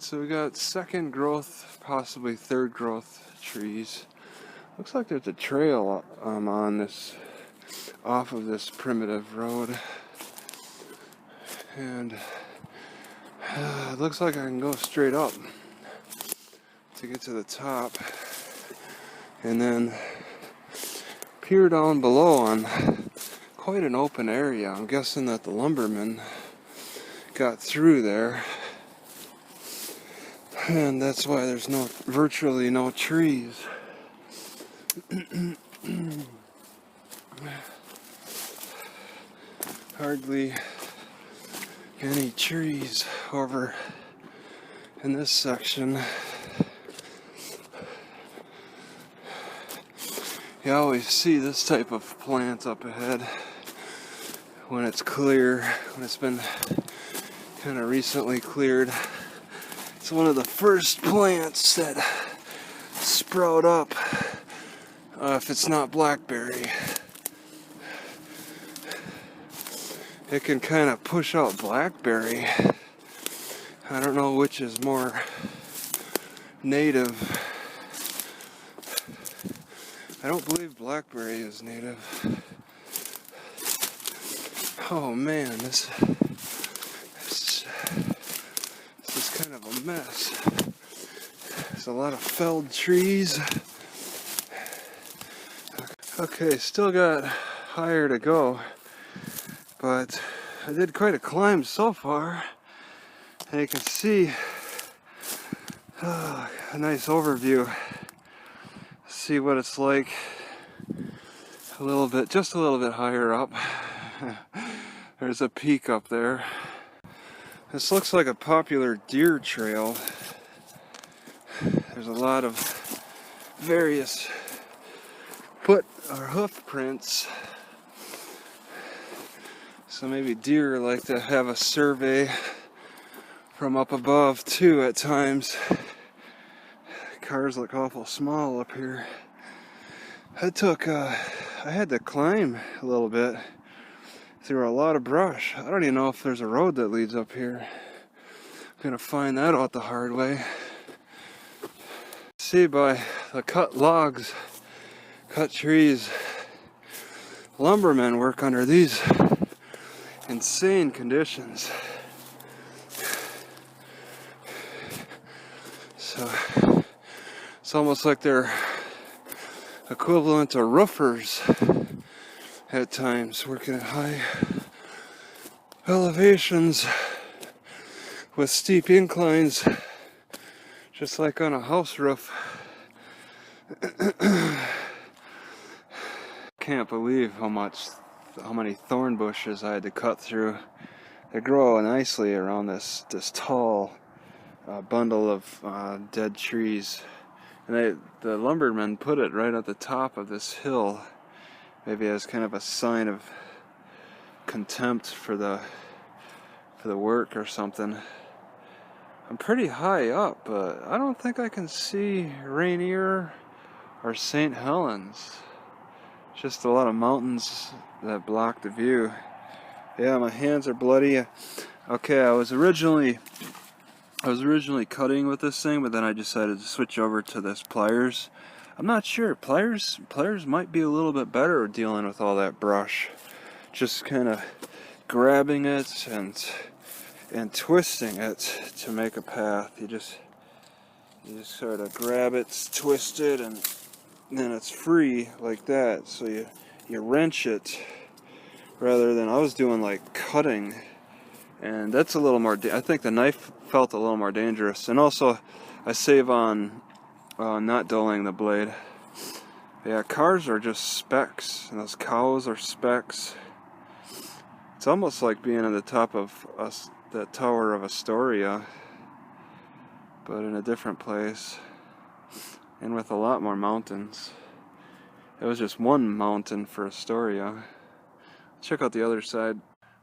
So we got second growth, possibly third growth trees. Looks like there's a trail on this, off of this primitive road. And it looks like I can go straight up to get to the top. And then peer down below on quite an open area. I'm guessing that the lumbermen got through there. And that's why there's virtually no trees. Hardly any trees over in this section. You always see this type of plant up ahead when it's clear, when it's been kind of recently cleared. It's one of the first plants that sprout up if it's not blackberry. It can kind of push out blackberry. I don't know which is more native. I don't believe blackberry is native. Oh man, this is kind of a mess. There's a lot of felled trees. Okay, still got higher to go, but I did quite a climb so far. And you can see a nice overview. See what it's like just a little bit higher up. There's a peak up there. This looks like a popular deer trail. There's a lot of various foot or hoof prints. So maybe deer like to have a survey from up above too at times. Cars look awful small up here. I had to climb a little bit through a lot of brush. I don't even know if there's a road that leads up here. I'm gonna find that out the hard way. See by the cut logs, cut trees, lumbermen work under these insane conditions. So it's almost like they're equivalent to roofers at times, working at high elevations with steep inclines, just like on a house roof. Can't believe how many thorn bushes I had to cut through. They grow nicely around this tall bundle of dead trees, and the lumbermen put it right at the top of this hill, maybe as kind of a sign of contempt for the work or something. I'm pretty high up, but I don't think I can see Rainier or St. Helens. Just a lot of mountains that block the view. Yeah, my hands are bloody. Okay, I was originally cutting with this thing, but then I decided to switch over to this pliers. I'm not sure. Pliers might be a little bit better at dealing with all that brush. Just kind of grabbing it and twisting it to make a path. You just sort of grab it, twist it, and then it's free like that. So you wrench it rather than I was doing like cutting. And that's a little more, I think the knife felt a little more dangerous. And also, I save on not dulling the blade. Yeah, cars are just specks, and those cows are specks. It's almost like being at the top of the Tower of Astoria, but in a different place, and with a lot more mountains. It was just one mountain for Astoria. Check out the other side.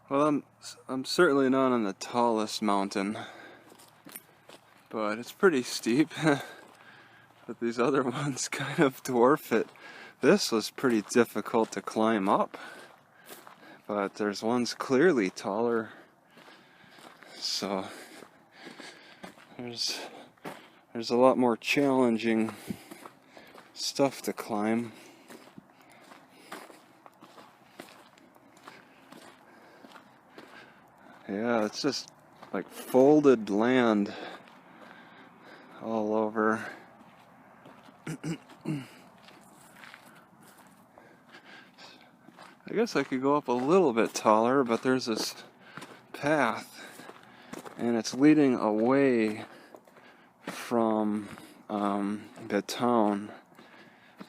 Well, I'm certainly not on the tallest mountain, but it's pretty steep. But these other ones kind of dwarf it. This was pretty difficult to climb up, but there's ones clearly taller. So There's a lot more challenging stuff to climb. Yeah, it's just like folded land all over. I guess I could go up a little bit taller, but there's this path, and it's leading away from the town.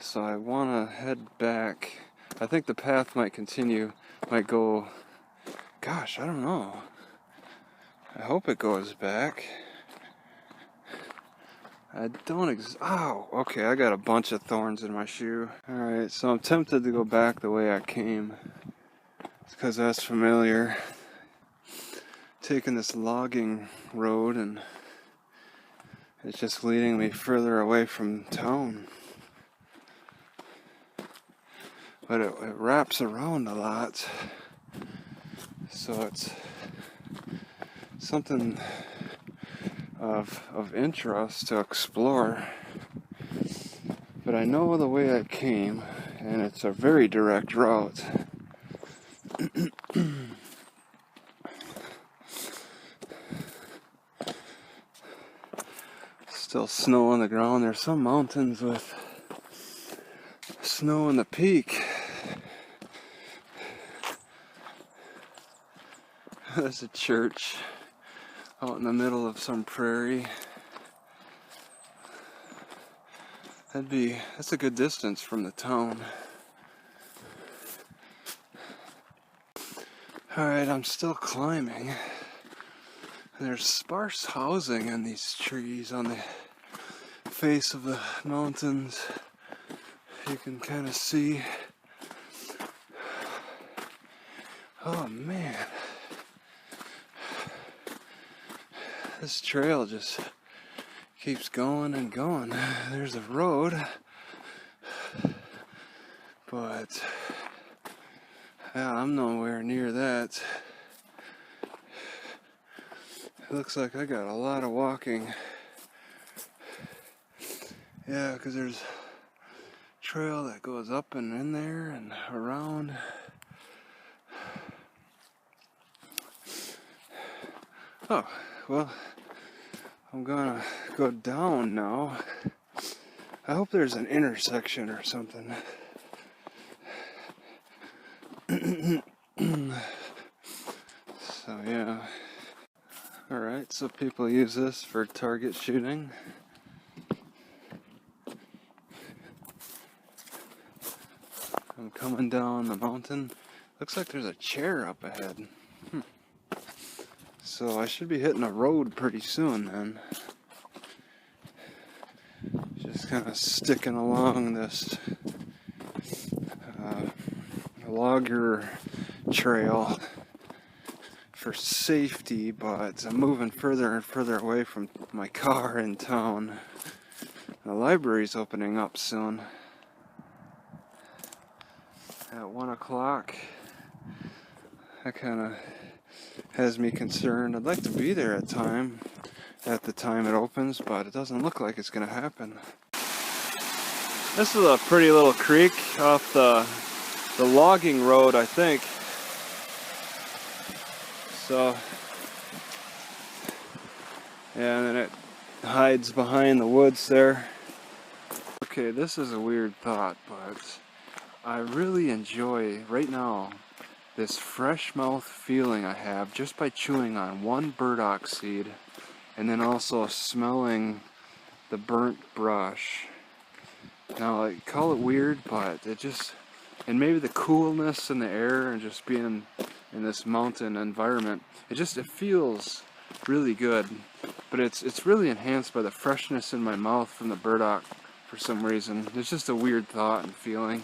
So I want to head back. I think the path might continue, might go, gosh, I don't know. I hope it goes back. I don't ow, okay, I got a bunch of thorns in my shoe. Alright, so I'm tempted to go back the way I came. It's because that's familiar. Taking this logging road, and it's just leading me further away from town. But it wraps around a lot. So it's something of interest to explore. But I know the way I came, and it's a very direct route. Still snow on the ground. There's some mountains with snow on the peak. There's a church out in the middle of some prairie. That's a good distance from the town. Alright, I'm still climbing. There's sparse housing in these trees on the face of the mountains. You can kind of see. Oh man. This trail just keeps going and going. There's a road, but yeah, I'm nowhere near that. It looks like I got a lot of walking. Yeah, because there's a trail that goes up and in there and around. Oh, well, I'm gonna go down now. I hope there's an intersection or something. So yeah. Alright, so people use this for target shooting. I'm coming down the mountain. Looks like there's a chair up ahead. So I should be hitting a road pretty soon then. Just kind of sticking along this logger trail for safety, but I'm moving further and further away from my car in town. The library's opening up soon. At 1 o'clock. That kind of has me concerned. I'd like to be there at the time it opens, but it doesn't look like it's going to happen. This is a pretty little creek off the logging road, I think. So, yeah, and then it hides behind the woods there. Okay, this is a weird thought, but I really enjoy, right now, this fresh mouth feeling I have just by chewing on one burdock seed and then also smelling the burnt brush. Now, I call it weird, but it just, and maybe the coolness in the air and just being in this mountain environment, it feels really good, but it's really enhanced by the freshness in my mouth from the burdock for some reason. It's just a weird thought and feeling.